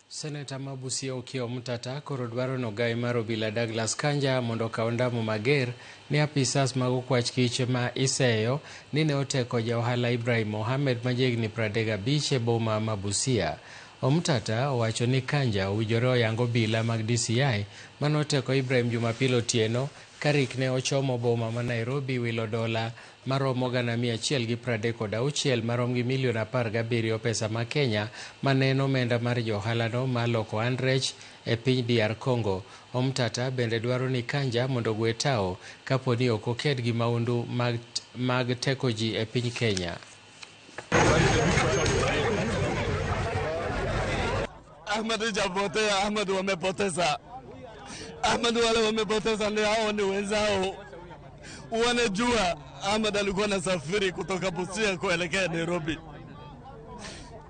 Seneta Mabusia Okiya Mtata koro dwaro nogai mar obila Douglas Kanja mondo kaondamo mager ni apisas mag okwach kich ma iseyo ni ne oteko ja ohala Ibrahim Mohamed majegni 35 e boma ma Busia. Omtata owacho ni Kanja owinjore oyango obila mag DCI manoteko Ibrahim Jumapil otieno karik ne ochomo boma ma Nairobi wilo dola maromo 136 marom gi milion 17 pesa ma Kenya maneno omenda mar johalano maloko Andrech e piny DR Congo. Omtata bende dwaro ni Kanja mondo ogwe tao kapo ni ok oked gi maundu mag teko ji e piny Kenya. Ahmed hajapotea, Ahmed wamepoteza. Ahmed wale wamepoteza ni hao ni wenzao. Wanajua Ahmed alikuwa anasafiri kutoka Busia kuelekea Nairobi.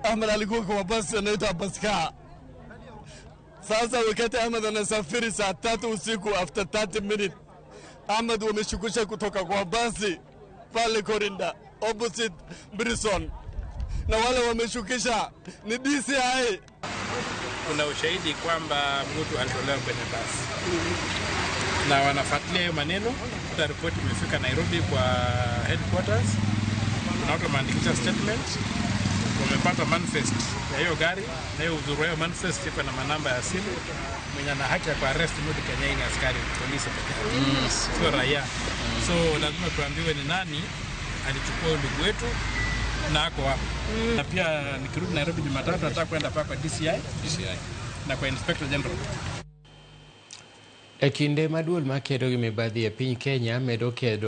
Ahmed alikuwa kwa basi anaitwa Baska. Sasa wakati Ahmed anasafiri saa 3 usiku after 30 minutes, Ahmed wameshukisha kutoka kwa basi pale Korinda opposite Brison. Na wale wameshukisha ni DCI. Kuna ushahidi kwamba mtu alitolewa kwenye basi na wanafuatilia hiyo maneno. Ripoti imefika Nairobi kwa headquarters na watu wameandikisha statement, wamepata manifest ya hiyo gari na hiyo uzuru ya manifest iko na manamba ya simu. Mwenye ana haki ya kuarrest mtu Kenya ni askari polisi pekee, sio raia. So lazima tuambiwe ni nani alichukua ndugu wetu na ako wapi. Na pia nikirudi Nairobi Jumatatu nataka kwenda kwa DCI na kwa Inspector General. E kinde maduol makedo gi mibadhi e piny Kenya medo kedo